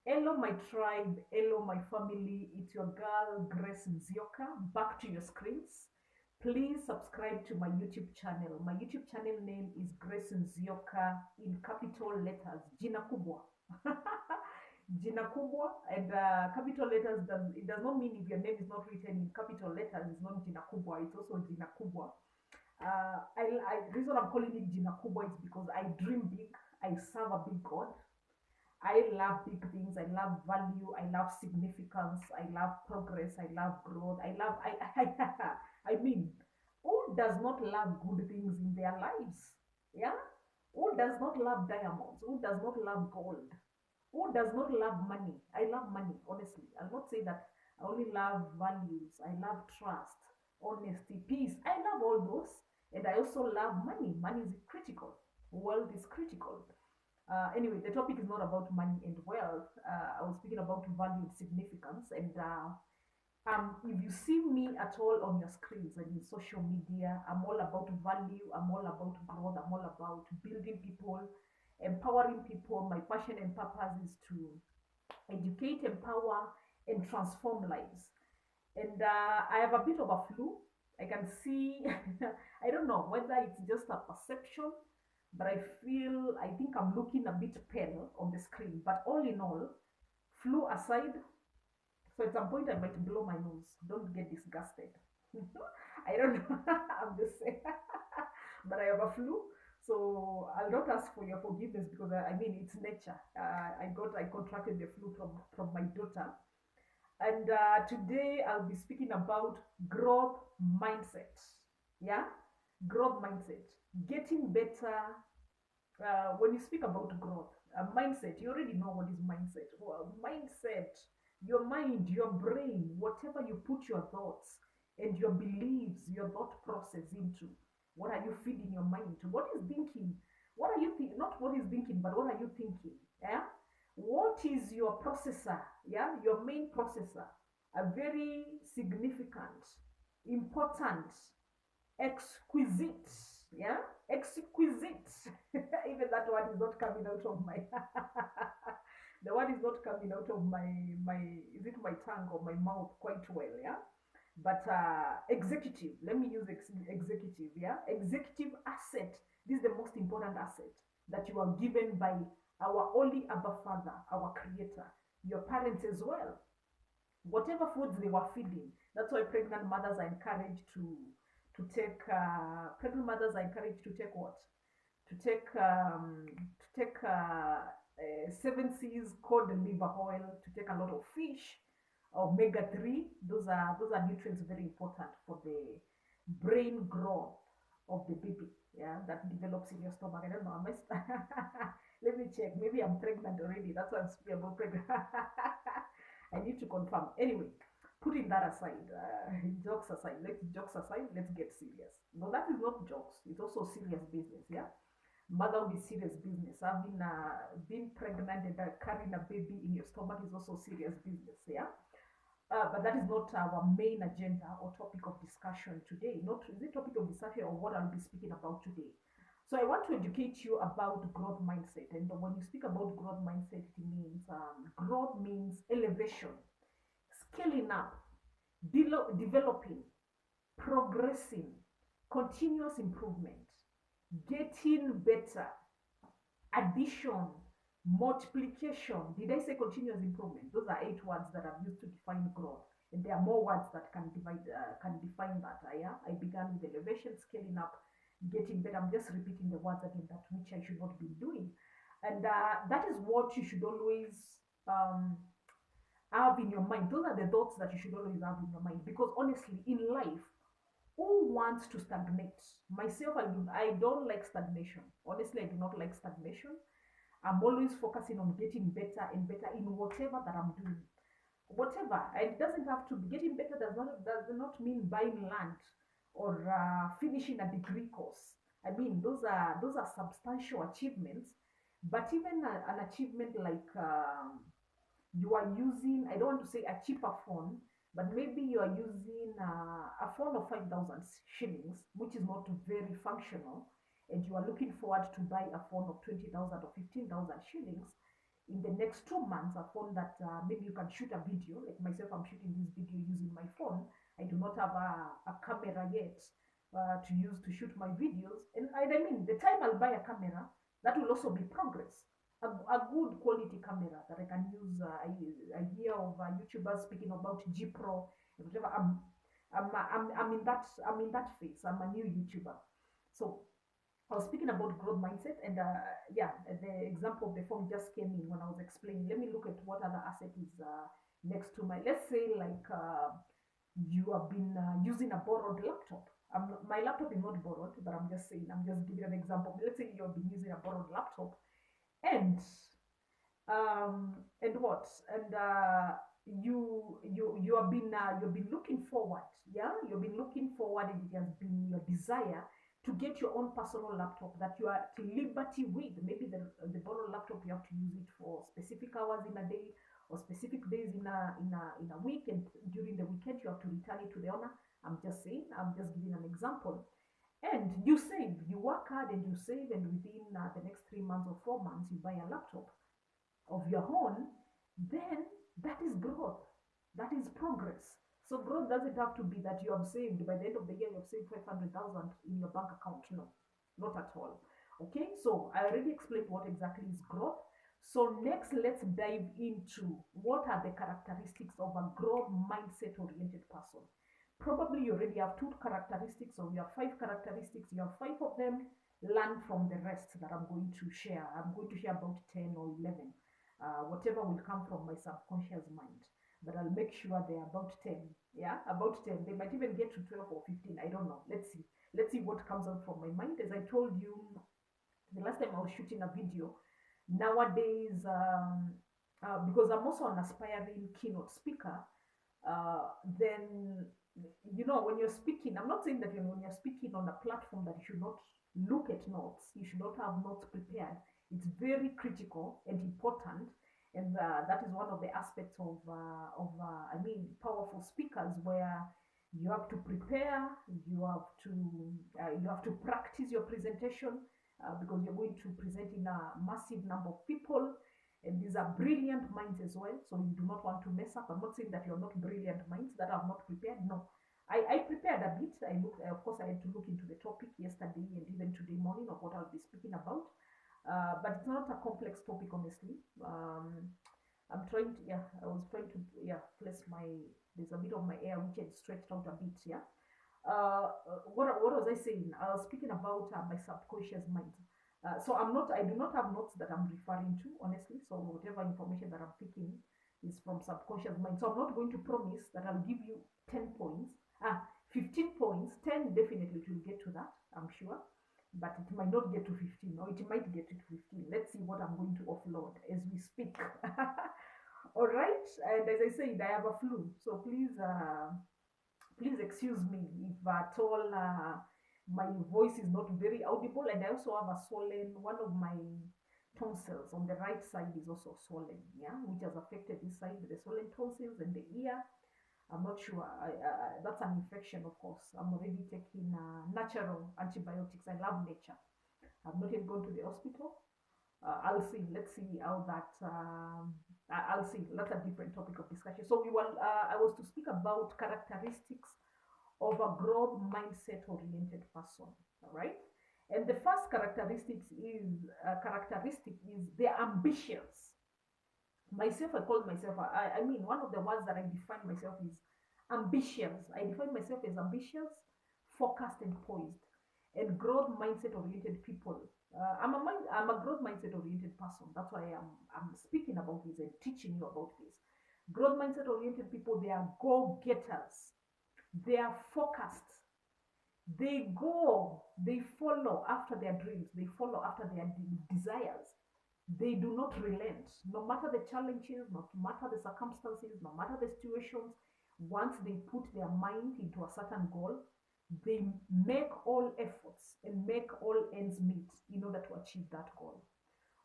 Hello, my tribe. Hello, my family. It's your girl, Grace Nzioka. Back to your screens. Please subscribe to my YouTube channel. My YouTube channel name is Grace Nzioka in capital letters. Jina kubwa. Jina kubwa. And capital letters, it does not mean if your name is not written in capital letters, it's not Jina kubwa. It's also Jina kubwa. Reason I'm calling it Jina kubwa is because I dream big. I serve a big God. I love big things. I love value. I love significance. I love progress. I love growth. I mean, who does not love good things in their lives? Yeah? Who does not love diamonds? Who does not love gold? Who does not love money? I love money, honestly. I'll not say that I only love values. I love trust, honesty, peace. I love all those. And I also love money. Money is critical. Wealth is critical. Anyway, the topic is not about money and wealth. I was speaking about value and significance. And if you see me at all on your screens and in social media, I'm all about value. I'm all about growth. I'm all about building people, empowering people. My passion and purpose is to educate, empower, and transform lives. And I have a bit of a flu. I can see, I don't know whether it's just a perception, but I think I'm looking a bit pale on the screen. But all in all, flu aside, so at some point I might blow my nose. Don't get disgusted. I don't know. I'm just saying. But I have a flu. So I'll not ask for your forgiveness because I mean it's nature. I contracted the flu from my daughter, and today I'll be speaking about growth mindset. Yeah, growth mindset, getting better. When you speak about growth, mindset, you already know what is mindset. Well, mindset, your mind, your brain, whatever you put your thoughts and your beliefs, your thought process into. What are you feeding your mind to? What is thinking? What are you thinking? Not what is thinking, but what are you thinking? Yeah. What is your processor? Yeah, your main processor. A very significant, important, exquisite, yeah, exquisite. Even that word is not coming out of my the word is not coming out of my is it my tongue or my mouth quite well, yeah. But executive, let me use executive, yeah. Executive asset. This is the most important asset that you are given by our only Abba Father, our Creator, your parents as well. Whatever foods they were feeding, that's why pregnant mothers are encouraged to take pregnant mothers are encouraged to take what, to take 7 C's cod liver oil, to take a lot of fish, omega 3. Those are nutrients very important for the brain growth of the baby, yeah, that develops in your stomach. I don't know, let me check, maybe I'm pregnant already, that's why I'm speaking about pregnant. I need to confirm. Anyway, putting that aside, jokes aside, let's get serious. No, that is not jokes. It's also serious business. Yeah, motherhood is serious business. Having being pregnant and carrying a baby in your stomach is also serious business. Yeah, but that is not our main agenda or topic of discussion today. Not the topic of discussion or what I'll be speaking about today. So I want to educate you about growth mindset. And when you speak about growth mindset, it means growth means elevation, scaling up, developing, progressing, continuous improvement, getting better, addition, multiplication. Did I say continuous improvement? Those are 8 words that I've used to define growth. And there are more words that can define that. Yeah? I began with elevation, scaling up, getting better. I'm just repeating the words again, that which I should not be doing. And that is what you should always um, have in your mind. Those are the thoughts that you should always have in your mind. Because honestly, in life, who wants to stagnate? Myself, I don't like stagnation. Honestly, I do not like stagnation. I'm always focusing on getting better and better in whatever that I'm doing. Whatever. It doesn't have to be getting better, does not mean buying land or finishing a degree course. I mean, those are substantial achievements. But even an achievement like you are using, I don't want to say a cheaper phone, but maybe you are using a phone of 5,000 shillings, which is not very functional, and you are looking forward to buy a phone of 20,000 or 15,000 shillings. in the next 2 months, I found that maybe you can shoot a video. Like myself, I'm shooting this video using my phone. I do not have a camera yet to use to shoot my videos. And I mean, the time I'll buy a camera, that will also be progress. A good quality camera that I can use. I hear of YouTubers speaking about G Pro and whatever. I'm in that phase. I'm a new YouTuber, so I was speaking about growth mindset, and yeah, the example of the phone just came in when I was explaining. Let me look at what other asset is next to my. Let's say like you have been using a borrowed laptop. My laptop is not borrowed, but I'm just saying. I'm just giving an example. Let's say you have been using a borrowed laptop, and and what and you have been you've been looking forward, yeah, you've been looking forward, and it has been your desire to get your own personal laptop that you are at liberty with. Maybe the borrowed laptop, you have to use it for specific hours in a day or specific days in a week, and during the weekend you have to return it to the owner. I'm just saying, I'm just giving an example. And you save, you work hard and you save, and within the next 3 months or 4 months you buy a laptop of your own. Then that is growth, that is progress. So growth doesn't have to be that you have saved, by the end of the year you have saved 500,000 in your bank account. No, not at all. Okay, so I already explained what exactly is growth. So next, let's dive into what are the characteristics of a growth mindset oriented person. Probably you already have 2 characteristics, or you have 5 characteristics. You have 5 of them. Learn from the rest that I'm going to share. I'm going to share about 10 or 11. Whatever will come from my subconscious mind, but I'll make sure they're about 10. Yeah, about 10. They might even get to 12 or 15. I don't know. Let's see what comes out from my mind. As I told you the last time I was shooting a video, nowadays, because I'm also an aspiring keynote speaker, then, you know, when you're speaking, I'm not saying that when you're speaking on a platform that you should not look at notes, you should not have notes prepared. It's very critical and important, and that is one of the aspects of I mean, powerful speakers, where you have to prepare, you have to practice your presentation, because you're going to present in a massive number of people, and these are brilliant minds as well, so you do not want to mess up. I'm not saying that you're not brilliant minds that have not prepared. No, I prepared a bit. Of course, I had to look into the topic yesterday and even today morning of what I'll be speaking about. But it's not a complex topic, honestly. I'm trying to, yeah, I was trying to, yeah, place my, there's a bit of my air which had stretched out a bit, yeah. What was I saying? I was speaking about my subconscious mind. So I do not have notes that I'm referring to, honestly. So whatever information that I'm picking is from subconscious mind. So I'm not going to promise that I'll give you 10 points, 15 points, 10 definitely it will get to that, I'm sure. But it might not get to 15, or it might get to 15. Let's see what I'm going to offload as we speak. All right. And as I said, I have a flu. So please excuse me if at all my voice is not very audible. And I also have a swollen, one of my tonsils on the right side is also swollen, yeah, which has affected this side, the swollen tonsils and the ear. I'm not sure. That's an infection, of course. I'm already taking natural antibiotics. I love nature. I've not yet gone to the hospital. I'll see. Let's see how that. I'll see. That's a different topic of discussion. So I was to speak about characteristics of a growth mindset oriented person. All right. And the first characteristic is they're ambitious. Myself, I call myself, I mean, one of the words that I define myself is ambitious. I define myself as ambitious, focused, and poised. And growth mindset oriented people. I'm a growth mindset oriented person. That's why I'm speaking about this and teaching you about this. Growth mindset oriented people, they are go getters. They are focused. They follow after their dreams. They follow after their desires. They do not relent, no matter the challenges, no matter the circumstances, no matter the situations. Once they put their mind into a certain goal, they make all efforts and make all ends meet in order to achieve that goal.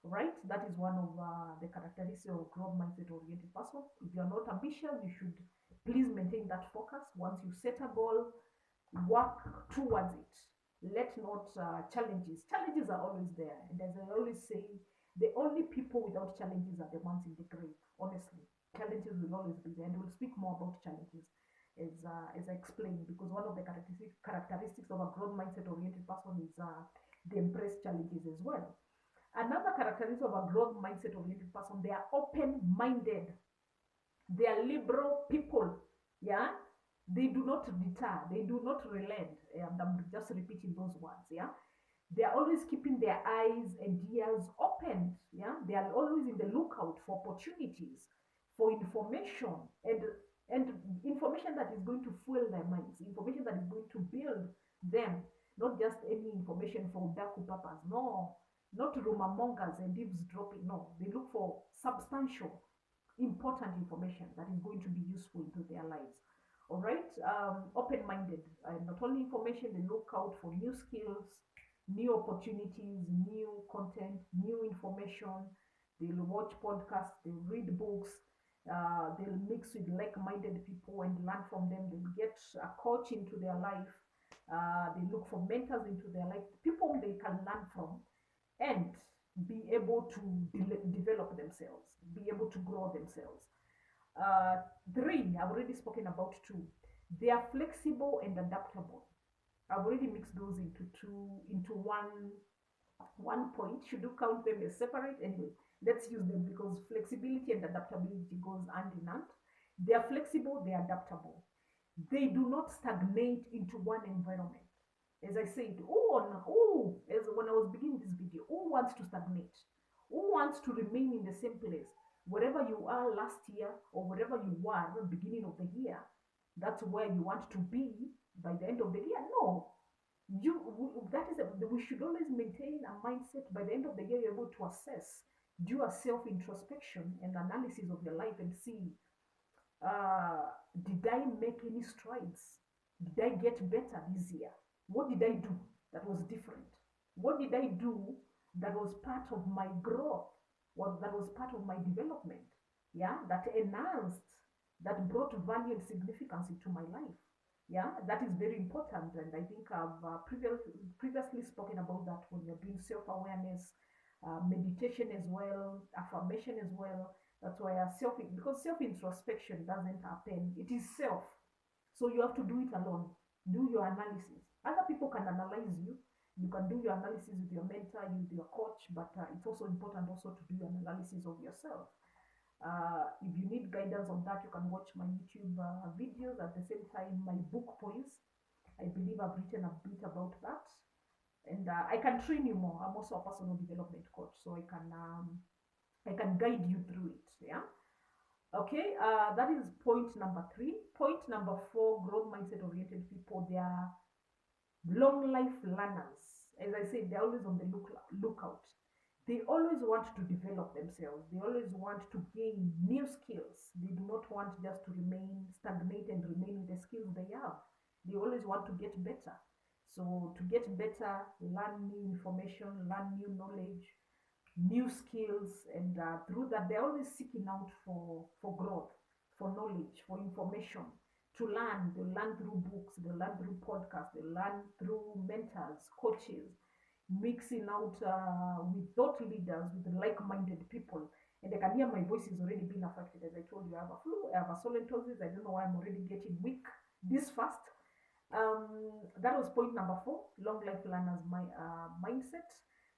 Right? That is one of the characteristics of growth mindset oriented person. If you are not ambitious, you should please maintain that focus. Once you set a goal, work towards it. Let not challenges are always there. And as I always say, The only people without challenges are the ones in the grave. Honestly, challenges will always be there, and we'll speak more about challenges as I explained, because one of the characteristics of a growth mindset oriented person is they embrace challenges as well. Another characteristic of a growth mindset oriented person, they are open minded, they are liberal people. Yeah, they do not deter, they do not relent. I'm just repeating those words. Yeah, they are always keeping their eyes and ears open. Yeah, they are always in the lookout for opportunities, for information, and information that is going to fuel their minds, information that is going to build them, not just any information for daku purpose. No, not rumor mongers and eavesdropping. No, they look for substantial, important information that is going to be useful to their lives. All right, open-minded. Not only information, they look out for new skills, new opportunities, new content, new information. They'll watch podcasts, they'll read books, they'll mix with like-minded people and learn from them. They'll get a coach into their life. They look for mentors into their life, people they can learn from, and be able to develop themselves, be able to grow themselves. Uh, Three, I've already spoken about two. They are flexible and adaptable. I've already mixed those into one point. Should you count them as separate? Anyway, let's use them because flexibility and adaptability goes hand in hand. They are flexible, they are adaptable. They do not stagnate into one environment. As I said, as when I was beginning this video, who wants to stagnate? Who wants to remain in the same place? Wherever you are last year or wherever you were at the beginning of the year, that's where you want to be by the end of the year. No, we should always maintain a mindset. By the end of the year, you're able to assess, do a self introspection and analysis of your life and see, did I make any strides? Did I get better this year? What did I do that was different? What did I do that was part of my growth? That was part of my development? Yeah, that enhanced, that brought value and significance into my life. Yeah, that is very important, and I think I've previously spoken about that when you're doing self-awareness, meditation as well, affirmation as well. That's why because self-introspection doesn't happen, it is self. So you have to do it alone. Do your analysis. Other people can analyze you. You can do your analysis with your mentor, with your coach, but it's also important also to do an analysis of yourself. If you need guidance on that, you can watch my YouTube videos. At the same time, my book points. I believe I've written a bit about that, and I can train you more. I'm also a personal development coach, so I can guide you through it. Yeah. Okay. That is point number 3. Point number 4: growth mindset oriented people. They are long life learners. As I said, they're always on the lookout. They always want to develop themselves. They always want to gain new skills. They do not want just to remain stagnant and remain with the skills they have. They always want to get better. So to get better, learn new information, learn new knowledge, new skills, and through that they're always seeking out for growth, for knowledge, for information, to learn. They learn through books, they learn through podcasts, they learn through mentors, coaches, mixing out with thought leaders, with like-minded people. And I can hear my voice is already being affected. As I told you, I have a flu, I have a solentosis. I don't know why I'm already getting weak this fast. That was point number 4: long life learners mindset.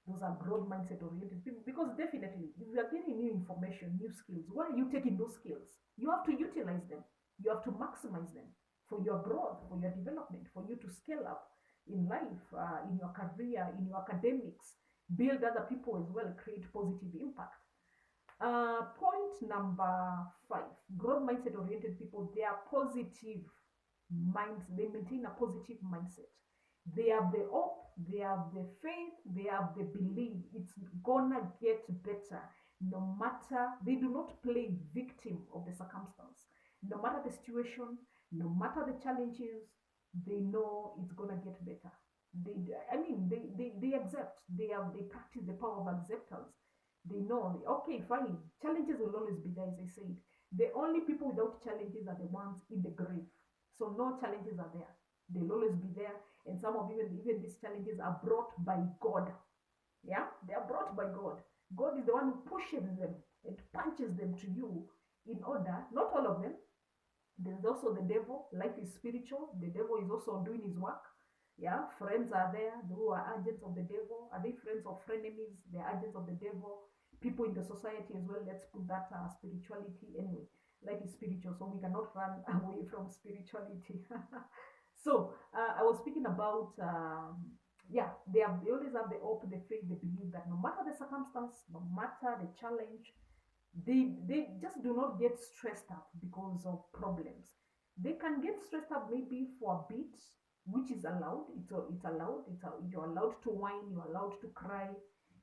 Those are growth mindset oriented people, because definitely if you are getting new information, new skills, where are you taking those skills? You have to utilize them, you have to maximize them for your growth, for your development, for you to scale up in life, in your career, in your academics, build other people as well, create positive impact. Point number 5: growth mindset oriented people, they are positive minds. They maintain a positive mindset. They have the hope, they have the faith, they have the belief it's gonna get better. No matter, they do not play victim of the circumstance. No matter the situation, no matter the challenges, they know it's gonna get better. They accept. They practice the power of acceptance. They know, okay, fine, challenges will always be there. As I said, the only people without challenges are the ones in the grave. So no challenges are there. They'll always be there. And some of even these challenges are brought by God. Yeah, they are brought by God. God is the one who pushes them and punches them to you in order, not all of them. There's also the devil. Life is spiritual. The devil is also doing his work. Yeah, friends are there who are agents of the devil. Are they friends or frenemies? They're agents of the devil. People in the society as well. Let's put that spirituality anyway. Life is spiritual, so we cannot run away from spirituality. So I was speaking about yeah, they always have the hope, the faith, they believe that no matter the circumstance, no matter the challenge, they just do not get stressed up because of problems. They can get stressed up maybe for a bit, which is allowed. It's allowed. You're allowed to whine. You're allowed to cry.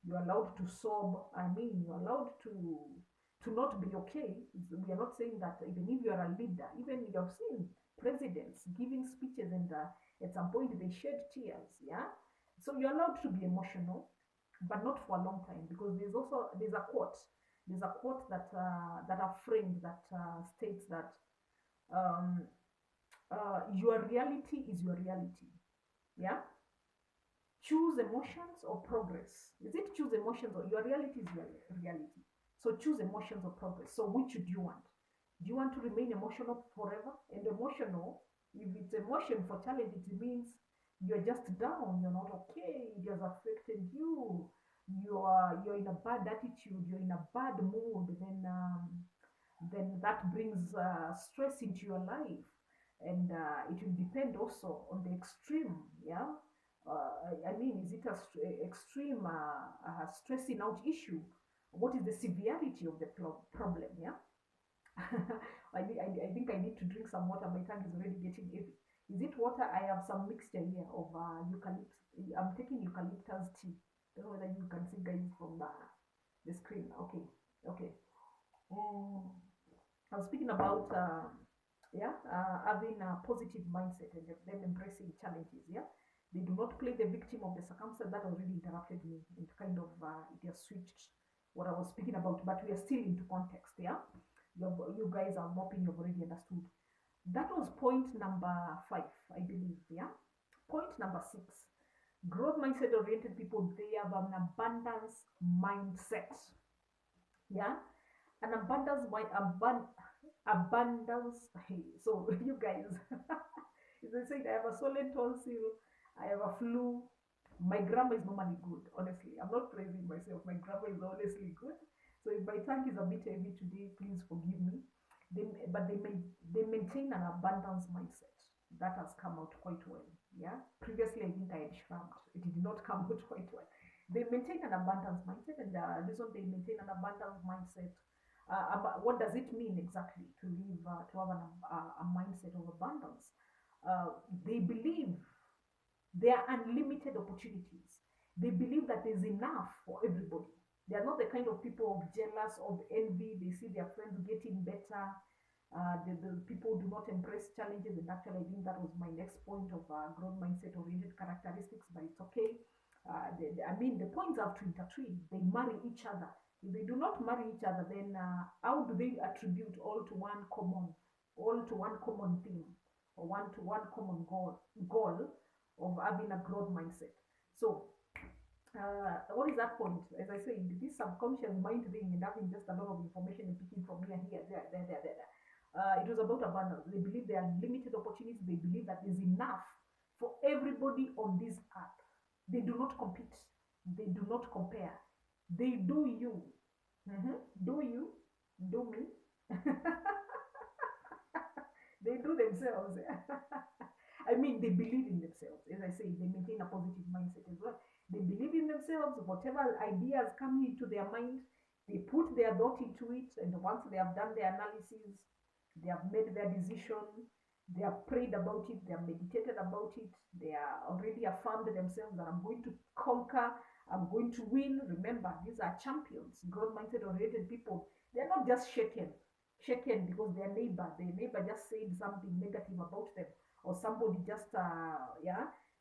You're allowed to sob. I mean, you're allowed to not be okay. We are not saying that even if you are a leader, even you have seen presidents giving speeches and at some point they shed tears. Yeah, so you're allowed to be emotional, but not for a long time, because there's a quote. There's a quote that a friend that states that um, your reality is your reality. Yeah, choose emotions or progress. Is it choose emotions or your reality is your reality? So choose emotions or progress. So which do you want? Do you want to remain emotional forever? And emotional, if it's emotion for challenge, it means you're just down, you're not okay, it has affected you, you're in a bad attitude, you're in a bad mood, then that brings stress into your life. And it will depend also on the extreme. Yeah, I mean, is it a extreme stressing out issue? What is the severity of the problem? Yeah. I think I need to drink some water. My tongue is already getting heavy. Is it water? I have some mixture here of eucalyptus. I'm taking eucalyptus tea. Don't know whether you can see, guys, from the screen. Okay, okay. Mm, I was speaking about yeah, having a positive mindset and then embracing challenges. Yeah, they do not play the victim of the circumstance. That already interrupted me. It kind of it has switched what I was speaking about, but we are still into context. Yeah, you guys are mopping. You've already understood. That was point number 5, I believe. Yeah, point number 6. Growth mindset oriented people, they have an abundance mindset. Yeah, an abundance my abundance. Hey, so you guys, as I said, I have a swollen tonsil, I have a flu. My grammar is normally good, honestly. I'm not praising myself. My grammar is honestly good. So if my tongue is a bit heavy today, please forgive me. They maintain an abundance mindset. That has come out quite well. Yeah. Previously, I think I had shrugged. It did not come out quite well. They maintain an abundance mindset, and the reason they maintain an abundance mindset, what does it mean exactly to live to have a mindset of abundance? They believe there are unlimited opportunities. They believe that there's enough for everybody. They are not the kind of people of jealous, of envy. They see their friends getting better. The people do not embrace challenges. And actually, I think that was my next point of growth mindset oriented characteristics, but it's okay. I mean, the points have to intertwine. They marry each other. If they do not marry each other, then how do they attribute all to one common theme, or one to one common goal of having a growth mindset? So, what is that point? As I said, this subconscious mind thing and having just a lot of information and picking from here, there. It was about abundance. They believe there are limited opportunities. They believe that there's enough for everybody on this earth. They do not compete. They do not compare. They do you. Do you? Do me? They do themselves. I mean, they believe in themselves. As I say, they maintain a positive mindset as well. They believe in themselves. Whatever ideas come into their mind, they put their thought into it. And once they have done their analysis, they have made their decision, they have prayed about it, they have meditated about it, they are already affirmed themselves that I'm going to conquer, I'm going to win. Remember, these are champions, growth mindset oriented people. They're not just shaken because their neighbor just said something negative about them, or somebody just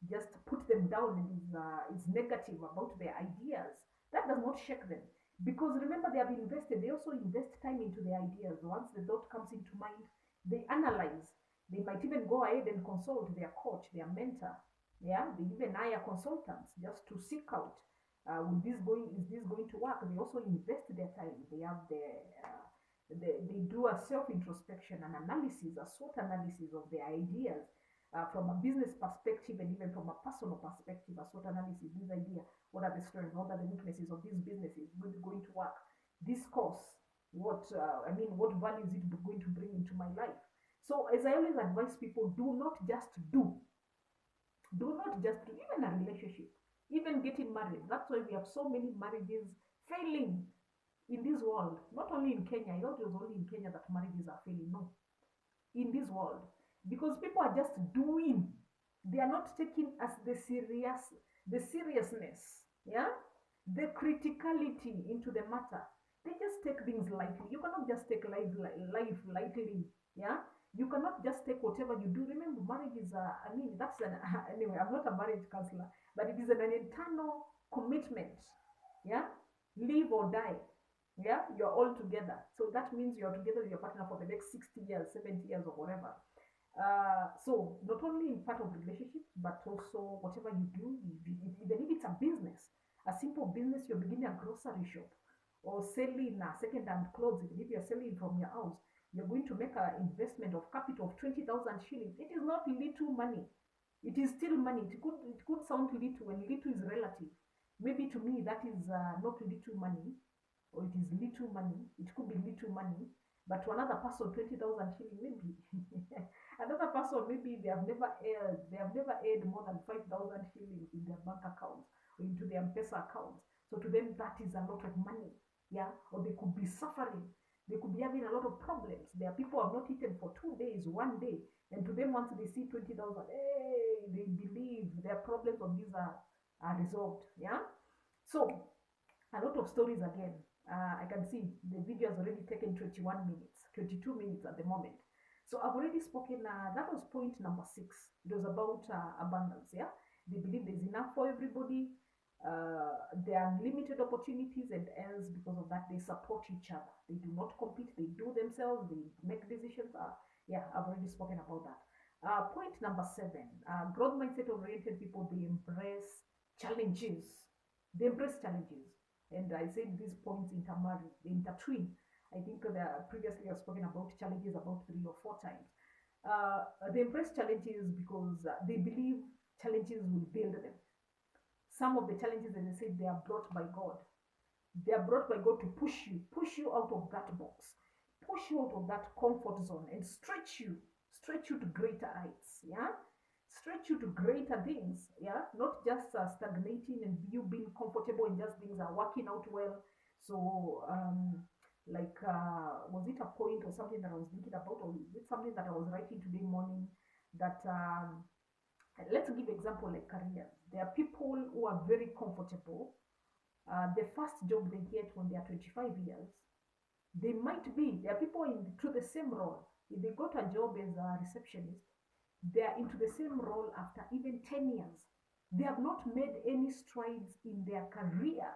just put them down and is negative about their ideas. That does not shake them, because remember, they have invested. They also invest time into their ideas. Once the thought comes into mind, they analyze. They might even go ahead and consult their coach, their mentor. Yeah, they even hire consultants just to seek out Is this going to work? They also invest their time. They have they do a self-introspection and analysis, a SWOT analysis of their ideas, from a business perspective and even from a personal perspective, a SWOT analysis, this idea, what are the strengths, what are the weaknesses of this business, is it going to work? This course, what value is it going to bring into my life? So as I always advise people, do not just do. Do not just do, even a relationship, even getting married. That's why we have so many marriages failing in this world. Not only in Kenya, I thought it was only in Kenya that marriages are failing. No, in this world, because people are just doing. They are not taking as the seriousness, yeah, the criticality into the matter. They just take things lightly. You cannot just take life lightly, yeah. You cannot just take whatever you do. Remember, marriage is that's an anyway, I'm not a marriage counselor, but it is an internal commitment, yeah. Live or die, yeah, you're all together. So that means you're together with your partner for the next 60 years, 70 years, or whatever. So not only in part of relationships, but also whatever you do, even if it's a business, a simple business, you're beginning a grocery shop or selling second-hand clothes. Even if you're selling from your house, you're going to make an investment of capital of 20,000 shillings. It is not little money. It is still money. It could sound little, and little is relative. Maybe to me that is not little money, or it is little money. It could be little money, but to another person, 20,000 shillings maybe. Another person, maybe they have never earned more than 5,000 shillings in their bank account or into their M-Pesa accounts. So to them, that is a lot of money, yeah. Or they could be suffering. They could be having a lot of problems. There are people who have not eaten for 2 days, 1 day, and to them, once they see 20,000, hey, they believe their problems of these are resolved, yeah. So a lot of stories again. I can see the video has already taken 21 minutes, 22 minutes at the moment. So I've already spoken, that was point number 6. It was about abundance, yeah. They believe there's enough for everybody. There are limited opportunities, and else because of that, they support each other. They do not compete, they do themselves, they make decisions. Yeah, I've already spoken about that. Point number 7, growth mindset oriented people, they embrace challenges. They embrace challenges. And I said these points intermarry, they intertwine. I think previously I've spoken about challenges about 3 or 4 times. They embrace challenges because they believe challenges will build them. Some of the challenges, as I said, they are brought by God. They are brought by God to push you out of that box, push you out of that comfort zone, and stretch you to greater heights, yeah. Stretch you to greater things, yeah. Not just stagnating and you being comfortable and just things are working out well. So was it a point or something that I was thinking about, or is it something that I was writing today morning, that let's give example like careers. There are people who are very comfortable. The first job they get when they are 25 years, there are people into the same role. If they got a job as a receptionist, they are into the same role after even 10 years. They have not made any strides in their career.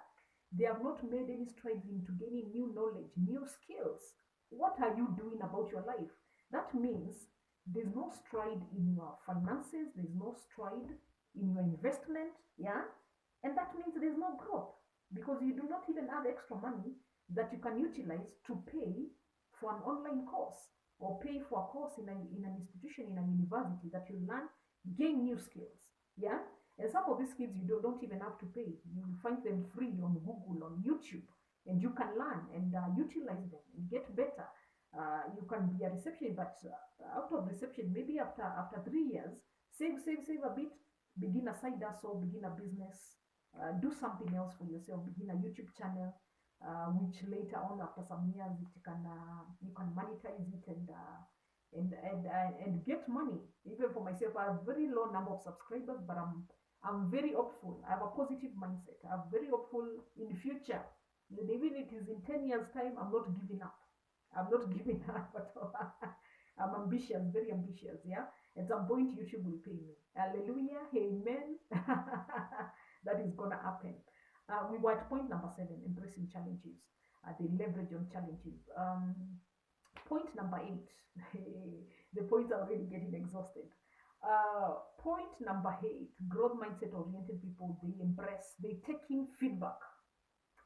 They have not made any strides into gaining new knowledge, new skills. What are you doing about your life? That means there's no stride in your finances, there's no stride in your investment, yeah. And that means there's no growth, because you do not even have extra money that you can utilize to pay for an online course, or pay for a course in an institution, in a university, that you learn, gain new skills, yeah. And some of these skills you don't even have to pay. You find them free on Google, on YouTube, and you can learn and utilize them and get better. You can be a receptionist, but out of reception, maybe after 3 years, save a bit, begin a side hustle, begin a business, do something else for yourself, begin a YouTube channel, which later on, after some years, you can monetize it and get money. Even for myself, I have a very low number of subscribers, but I'm very hopeful. I have a positive mindset. I'm very hopeful in the future. And even if it is in 10 years' time, I'm not giving up. I'm not giving up at all. I'm ambitious, very ambitious, yeah. At some point, YouTube will pay me. Hallelujah, amen. That is gonna happen. We were at point number 7, embracing challenges. The leverage on challenges. Point number 8. The points are already getting exhausted. Point number 8, growth mindset oriented people, they embrace, they take in feedback,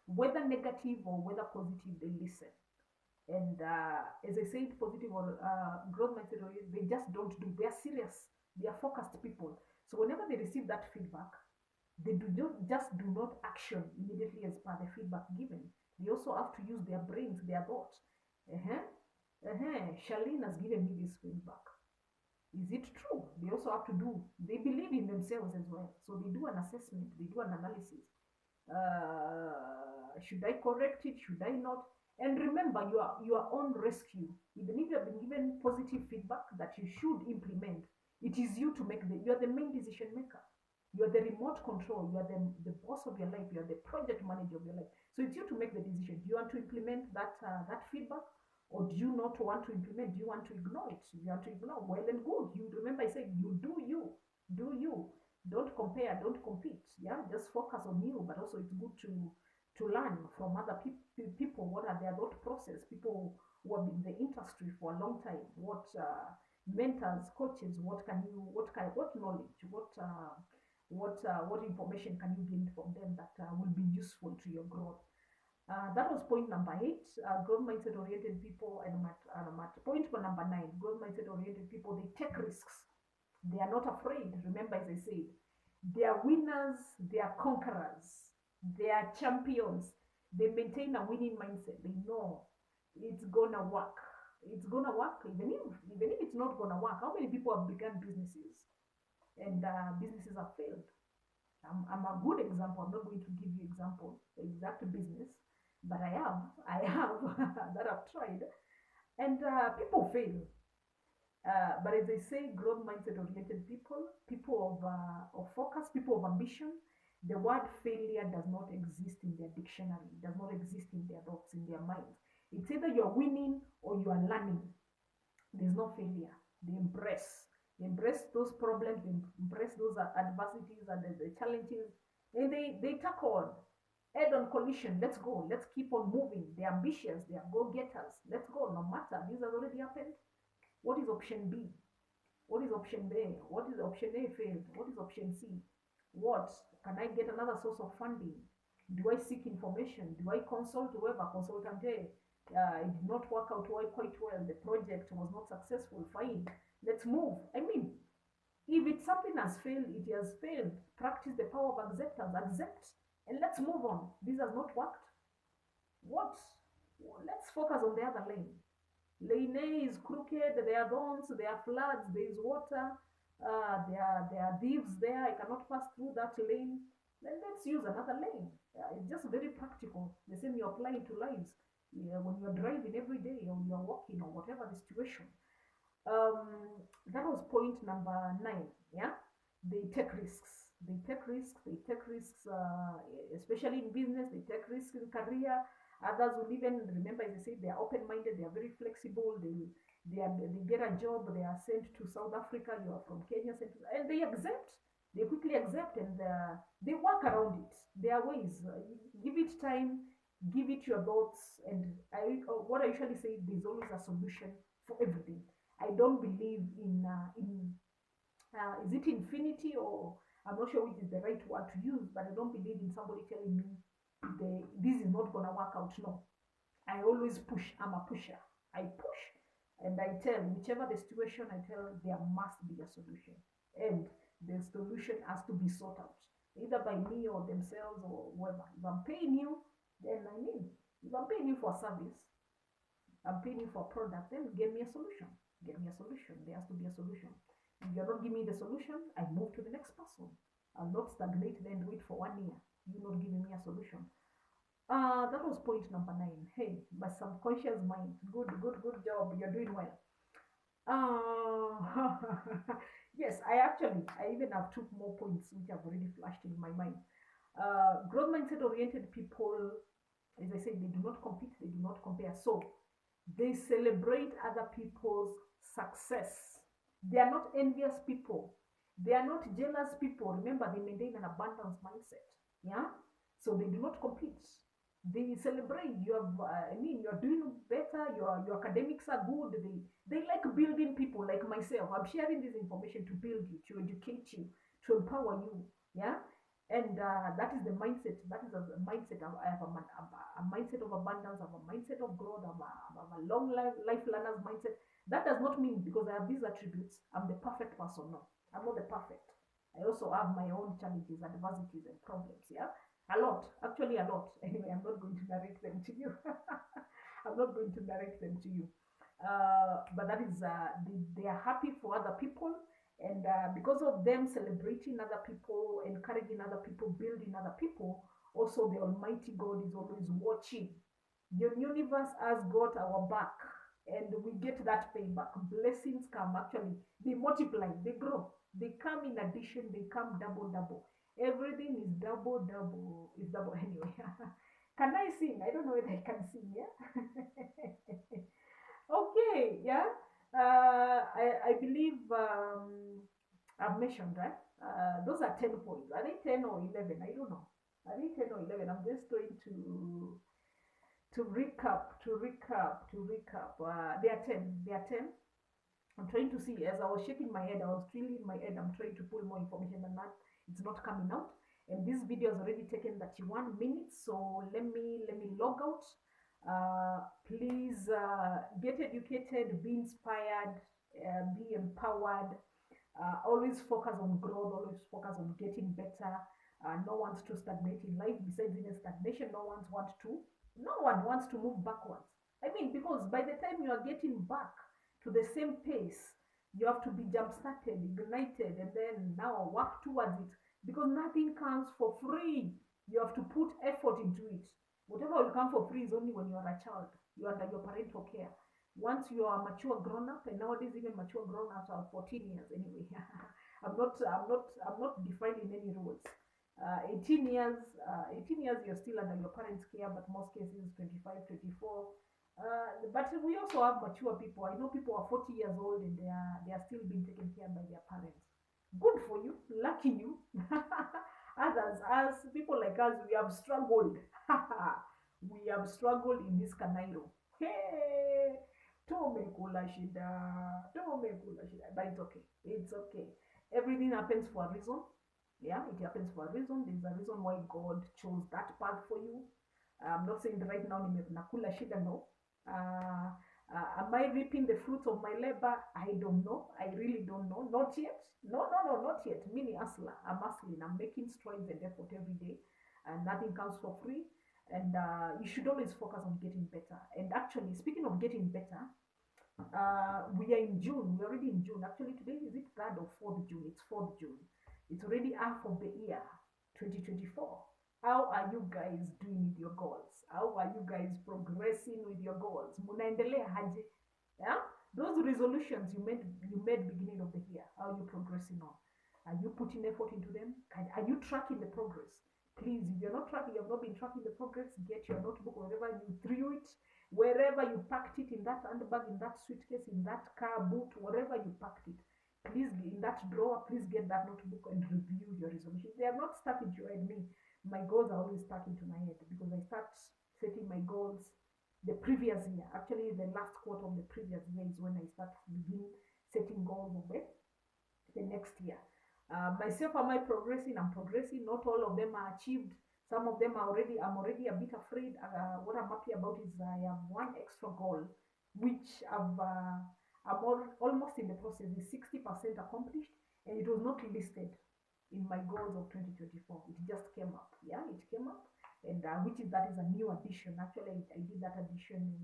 whether negative or whether positive, they listen. And as I said, positive or growth mindset oriented, they just don't do, they are serious, they are focused people. So whenever they receive that feedback, they just do not action immediately as per the feedback given. They also have to use their brains, their thoughts. Charlene has given me this feedback. Is it true? They also have to do, they believe in themselves as well. So they do an assessment, they do an analysis. Should I correct it? Should I not? And remember, you are on rescue. Even if you have been given positive feedback that you should implement, it is you to make you are the main decision maker. You are the remote control. You are the boss of your life. You are the project manager of your life. So it's you to make the decision. Do you want to implement that feedback, or do you not want to implement? Do you want to ignore it? Do you want to ignore? Well and good. You remember I said you do you. Do you. Don't compare, don't compete. Yeah, just focus on you. But also it's good to learn from other people. What are their thought process? People who have been in the industry for a long time. What mentors, coaches? What knowledge? What information can you gain from them that will be useful to your growth? That was point number 8, growth mindset oriented people. And I'm at point for number 9, growth mindset oriented people, they take risks. They are not afraid. Remember, as I said, they are winners, they are conquerors, they are champions. They maintain a winning mindset. They know it's gonna work. It's gonna work, even if it's not gonna work. How many people have begun businesses and businesses have failed? I'm a good example. I'm not going to give you example, exact business, but I have that I've tried, and people fail. But as I say, growth mindset oriented people, people of focus, people of ambition, the word failure does not exist in their dictionary, does not exist in their thoughts, in their minds. It's either you're winning or you are learning. There's no failure. They embrace those problems, they embrace those adversities and the challenges, and they tackle on head on collision. Let's go. Let's keep on moving. They're ambitious. They are go-getters. Let's go. No matter this has already happened. What is option B? What is option B? What is option A failed? What is option C? What? Can I get another source of funding? Do I seek information? Do I consult whoever? Consultant A. It did not work out quite well. The project was not successful. Fine. Let's move. I mean, if it's something has failed, it has failed. Practice the power of acceptance. Accept and let's move on. This has not worked. What? Let's focus on the other lane. Lane A is crooked, there are thorns, there are floods, there is water, there are thieves there, I cannot pass through that lane. Then let's use another lane. It's just very practical. The same you apply to lives. When you're driving every day or you're walking or whatever the situation. That was point number 9. Yeah, they take risks. They take risks. They take risks, especially in business. They take risks in career. Others will even remember, as I said, they are open-minded. They are very flexible. They get a job. They are sent to South Africa. You are from Kenya, and they accept. They quickly accept and they work around it. There are ways. Give it time. Give it your thoughts. And what I usually say, there's always a solution for everything. I don't believe in is it infinity, or I'm not sure which is the right word to use, but I don't believe in somebody telling me this is not gonna work out. No, I always push. I'm a pusher. I push and I tell, whichever the situation, I tell there must be a solution, and the solution has to be sought out either by me or themselves or whoever. If I'm paying you, then if I'm paying you for a service, I'm paying you for a product, then give me a solution. Give me a solution. There has to be a solution. If you're not giving me the solution, I move to the next person. I'll not stagnate there and wait for 1 year. You're not giving me a solution. That was point number 9. Hey, my subconscious mind. Good job. You're doing well. Yes, I even have 2 more points which have already flashed in my mind. Growth mindset oriented people, as I said, they do not compete, they do not compare. So they celebrate other people's success. They are not envious people. They are not jealous people. Remember, they maintain an abundance mindset. Yeah? So they do not compete. They celebrate. You're doing better. your academics are good. They like building people like myself. I'm sharing this information to build you, to educate you, to empower you. Yeah. And that is the mindset. That is a mindset. I have a mindset of abundance. I have a mindset of growth. I have a long life learner's mindset. That does not mean because I have these attributes, I'm the perfect person. No, I'm not the perfect. I also have my own challenges, adversities, and problems. Yeah, a lot. Actually, a lot. Anyway, I'm not going to narrate them to you. I'm not going to narrate them to you. But that is, they are happy for other people, and because of them celebrating other people, encouraging other people, building other people, also the Almighty God is always watching. The universe has got our back, and we get that payback. Blessings come, actually, they multiply, they grow, they come in addition, they come double, double. Everything is double, double, is double. Anyway, can I sing? I don't know if I can sing, yeah? Okay, yeah. I believe I've mentioned, right? Those are 10 points. Are they 10 or 11? I don't know. Are they 10 or 11? I'm just trying to recap, they are 10. They are 10. I'm trying to see. As I was shaking my head, I was drilling my head. I'm trying to pull more information than that. It's not coming out. And this video has already taken 31 minutes. So let me log out. Please get educated, be inspired, be empowered. Always focus on growth. Always focus on getting better. No one wants to stagnate in life. Besides in a stagnation, no one wants to move backwards. I mean, because by the time you are getting back to the same pace, you have to be jump started, ignited, and then now work towards it, because nothing comes for free. You have to put effort into it. Whatever will come for free is only when you are a child, you're under your parental care. Once you are a mature grown up, and nowadays even mature grown ups are 14 years anyway. I'm not defining any rules. 18 years, 18 years you're still under your parents' care, but most cases 25, 24. But we also have mature people. I know people are 40 years old and they are still being taken care by their parents. Good for you, lucky you. Others, as people like us, we have struggled. We have struggled in this Kanairo. Hey, tumekula shida, tumekula shida. But it's okay. It's okay. Everything happens for a reason. Yeah, it happens for a reason. There's a reason why God chose that path for you. I'm not saying right now nakula shida, no. Am I reaping the fruits of my labor? I don't know. I really don't know. Not yet. No, not yet. Mini hustler. I'm hustling. I'm making strides and effort every day, and nothing comes for free. And you should always focus on getting better. And actually, speaking of getting better, we are in June. We're already in June. Actually, today is it 3rd or 4th June? It's 4th June. It's already half of the year, 2024. How are you guys doing with your goals? How are you guys progressing with your goals? Munaendelea haje? Yeah? Those resolutions you made beginning of the year, how are you progressing on? Are you putting effort into them? Are you tracking the progress? Please, if you're not tracking, you have not been tracking the progress, get your notebook wherever you threw it, wherever you packed it, in that handbag, in that suitcase, in that car boot, wherever you packed it. Please, in that drawer, please get that notebook and review your resolutions. They are not stuck into your head. My goals are always stuck into my head because I start setting my goals the previous year. Actually, the last quarter of the previous year is when I start begin setting goals of the next year. Myself, am I progressing? I'm progressing. Not all of them are achieved. Some of them are I'm already a bit afraid. What I'm happy about is I have one extra goal, which I'm almost in the process. Is 60% accomplished, and it was not listed in my goals of 2024. It just came up. Yeah, it came up, and that is a new addition. Actually, I did that addition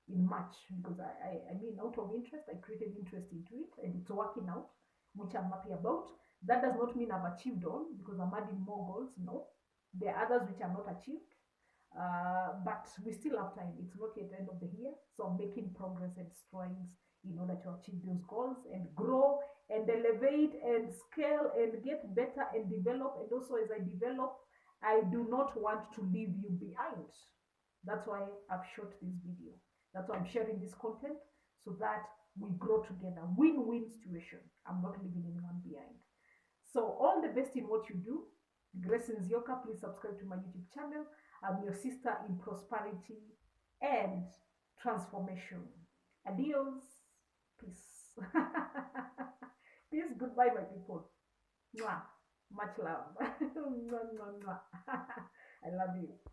in March because I mean, out of interest, I created interest into it, and it's working out, which I'm happy about. That does not mean I've achieved all because I'm adding more goals. No, there are others which are not achieved, but we still have time. It's not yet the end of the year, so I'm making progress and strides in order to achieve those goals and grow and elevate and scale and get better and develop. And also, as I develop, I do not want to leave you behind. That's why I've shot this video. That's why I'm sharing this content, so that we grow together. Win-win situation. I'm not leaving anyone behind. So all the best in what you do. Grace Nzioka, please subscribe to my YouTube channel. I'm your sister in prosperity, and transformation. Adios. Peace. Peace. Goodbye, my people. Mwah. Much love. Mwah, mwah, mwah. I love you.